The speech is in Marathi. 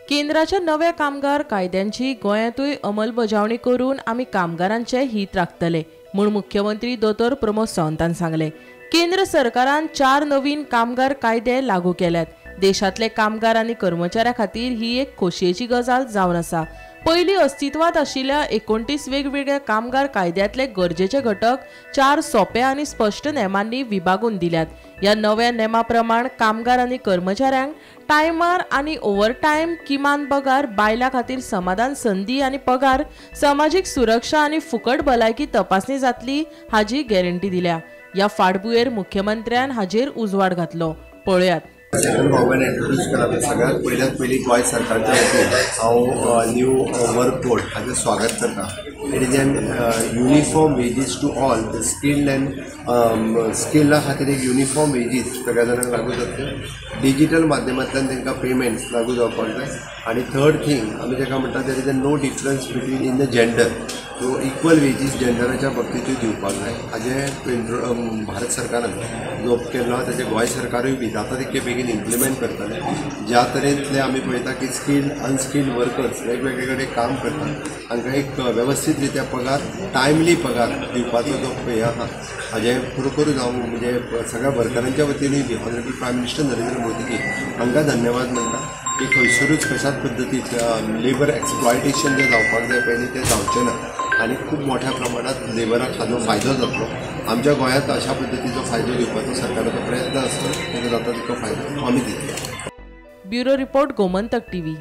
केंद्राच्या नव्या कामगार कायद्यांची गोंयांतूय अंमलबजावणी करून आमी कामगारांचे हित राखतले म्हूण मुख्यमंत्री दोतोर प्रमोद सावंतान सांगले। केंद्र सरकारान 4 नवीन कामगार कायदे लागू केल्यात। देशातले कामगार आनी कर्मचाऱ्यां खातीर ही एक खोशयेची गजाल जावन आसा। पयलीं अस्तित्वात आशिल्ल्या 29 वेगवेगळ्या कामगार कायद्यांतले गरजेचे घटक 4 सोप्या आनी स्पष्ट नेमांनी विभागून दिल्यात। ह्या नव्या नेमा प्रमाण कामगार आनी कर्मचाऱ्यांक टायमार आनी ओव्हरटायम, किमान पगार, बायलां खातीर समाधान संधी आनी पगार, सामाजीक सुरक्षा आनी फुकट भलायकी तपासणी जातली हाची गॅरंटी दिल्या। ह्या फाटभुंयेर मुख्यमंत्र्यान हाचेर उजवाड घातलो। पळयात। सेंट्रल गव्हर्मेंट इंट्रोड्यूस केला सगळ्यात पयली गोंय सरकारच्या वतीन हांव न्यू वर्क कोड हाचें स्वागत करता। It is an uniform wages to all skilled and स्किल्डा खातीर एक युनिफॉर्म वेजीस सगळ्या जाणांक लागू जातले। डिजिटल माध्यमांतल्यान तांकां पेमेंट लागू जावपाक जाय। आनी थर्ड थिंग आमी ताका म्हणटा there is no difference between in the gender, so equal wages जेंडराच्या बाबतींतूय दिवपाक जाय। हाजें भारत सरकारान जो केल्लो ताचे गोंय सरकारूय बी जाता तितके बेगीन इम्प्लिमेंट करतले। ज्या तरेंतले आमी पळयता की स्किल्ड अनस्किल्ड वर्कर्स वेगवेगळे कडेन काम करतात, तांकां एक वेवस्थीत रित्या पगार, टायमली पगार दिवपाचो जो हें आसा हाजें खरोखर हांव म्हणजे सगळ्या वर्करांच्या वतीनूय बी honourable prime minister Narendra Modiji हांकां धन्यवाद म्हणटा की खंयसरूच कशाच पद्दतीन लेबर एक्सप्लॉयटेशन जें जावपाक जाय पयलीं तें जावचें ना आनी खूब मोठ्या प्रमाणात लेबराक हाजो फायदो जातलो। आमच्या गोंयांत अशा पद्दतीचो फायदो दिवपाचो सरकाराचो प्रयत्न आसता, ताका जाता तितको फायदो आमी दितले। Bureau report, Gomantak TV.